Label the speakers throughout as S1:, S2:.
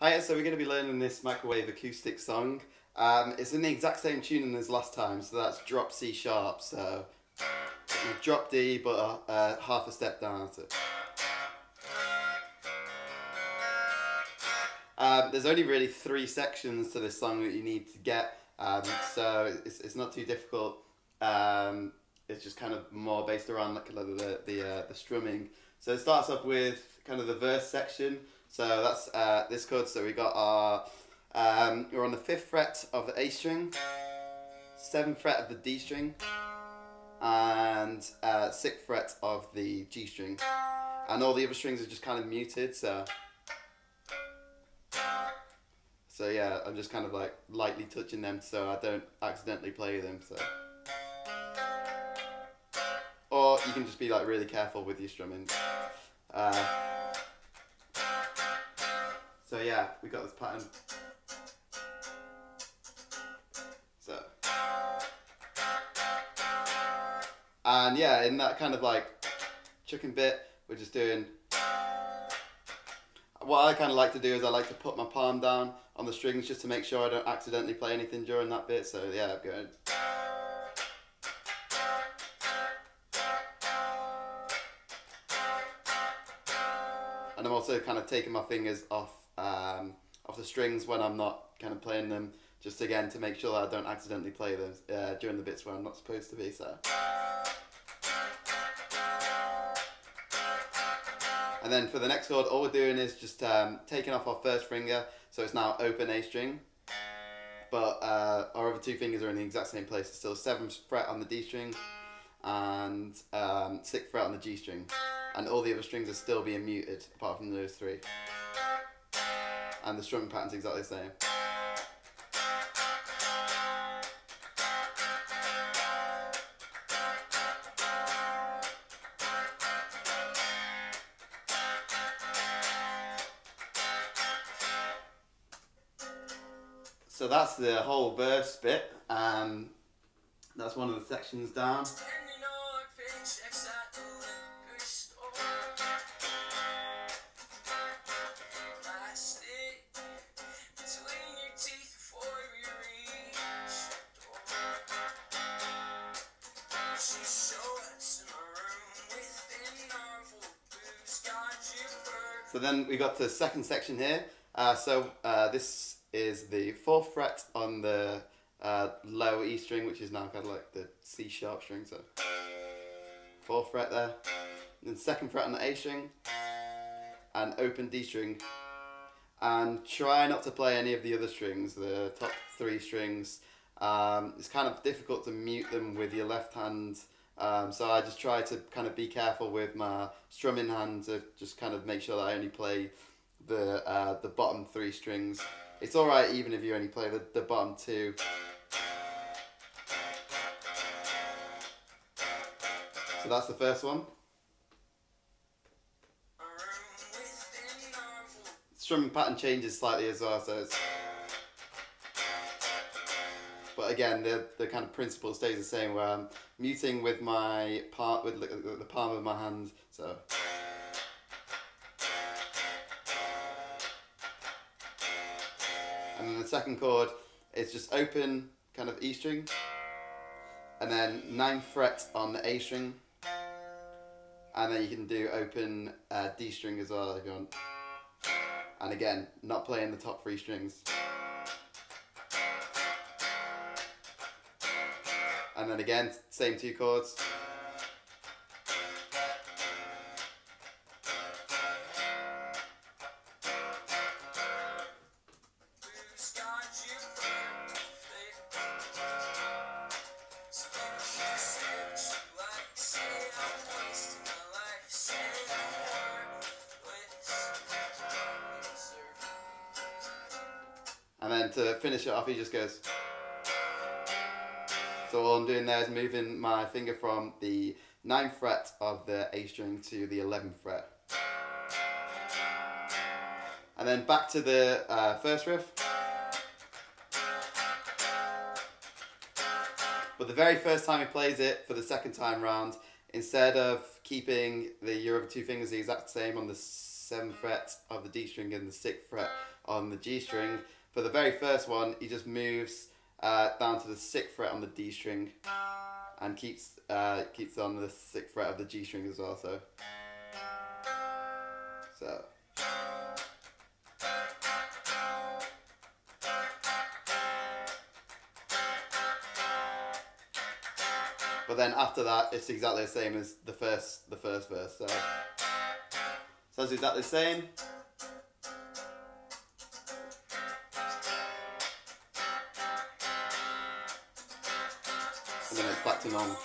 S1: Hiya, so we're going to be learning this microwave acoustic song. It's in the exact same tuning as last time, so that's drop C sharp. So drop D, but half a step down. So. There's only really three sections to this song that you need to get, so it's not too difficult. It's just kind of more based around like the strumming. So it starts off with kind of the verse section. So that's this chord. So we got our we're on the 5th fret of the A string, 7th fret of the D string, and 6th fret of the G string, and all the other strings are just kind of muted. So yeah, I'm just kind of like lightly touching them so I don't accidentally play them. Or you can just be like really careful with your strumming. So yeah, we got this pattern. So. And yeah, in that kind of like chucking bit, we're just doing. What I kind of like to do is I like to put my palm down on the strings just to make sure I don't accidentally play anything during that bit. So yeah, I'm going. And I'm also kind of taking my fingers off the strings when I'm not kind of playing them, just again to make sure that I don't accidentally play them during the bits where I'm not supposed to be. So. And then for the next chord, all we're doing is just taking off our first finger, so it's now open A string. But our other two fingers are in the exact same place. It's still 7th fret on the D string and 6th fret on the G string. And all the other strings are still being muted, apart from those three. And the strumming pattern's exactly the same. So that's the whole verse bit. That's one of the sections down. So then we got to the second section here. This is the 4th fret on the low E string, which is now kind of like the C sharp string. So 4th fret there. Then 2nd fret on the A string and open D string. And try not to play any of the other strings, the top 3 strings. It's kind of difficult to mute them with your left hand. So I just try to kind of be careful with my strumming hand to just kind of make sure that I only play the bottom 3 strings. It's alright even if you only play the bottom 2. So that's the first one. Strumming pattern changes slightly as well, so it's. But again, the kind of principle stays the same, where I'm muting with my with the palm of my hand. So. And then the second chord is just open kind of E string, and then 9th fret on the A string, and then you can do open D string as well if you want. And again, not playing the top 3 strings. And then again, same 2 chords. And then to finish it off, he just goes. So all I'm doing there is moving my finger from the 9th fret of the A string to the 11th fret. And then back to the first riff. But the very first time he plays it for the second time round, instead of keeping your other 2 fingers the exact same on the 7th fret of the D string and the 6th fret on the G string. For the very first one, he just moves down to the 6th fret on the D string and keeps on the 6th fret of the G string as well. So. But then after that, it's exactly the same as the first verse. So it's exactly the same. And then it's back to normal.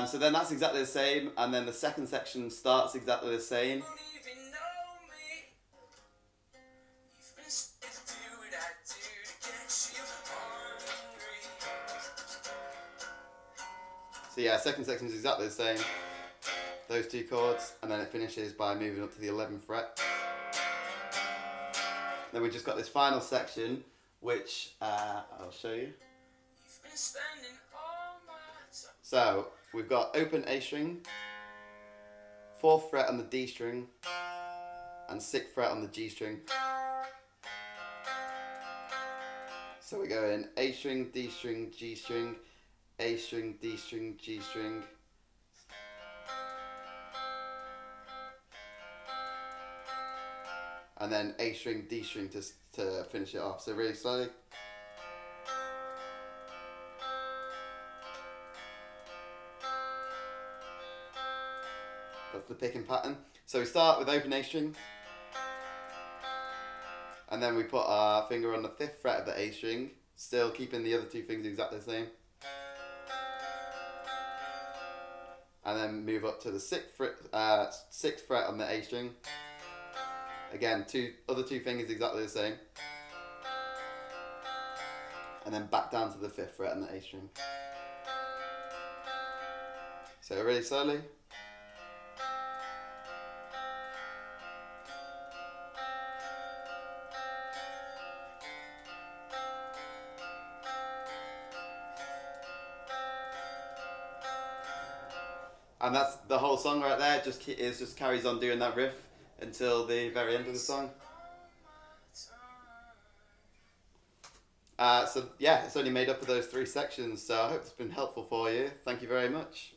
S1: So then that's exactly the same, and then the second section starts exactly the same. So yeah, second section is exactly the same, those two chords, and then it finishes by moving up to the 11th fret. Then we just got this final section, which I'll show you. So we've got open A string, 4th fret on the D string, and 6th fret on the G string. So we go in A string, D string, G string, A string, D string, G string. And then A string, D string to finish it off. So really slowly. That's the picking pattern. So we start with open A string, and then we put our finger on the 5th fret of the A string, still keeping the other two fingers exactly the same. And then move up to the 6th fret on the A string. Again, other two fingers exactly the same. And then back down to the 5th fret on the A string. So really slowly. And that's the whole song right there. Just carries on doing that riff until the very end of the song. So yeah, it's only made up of those 3 sections. So I hope it's been helpful for you. Thank you very much.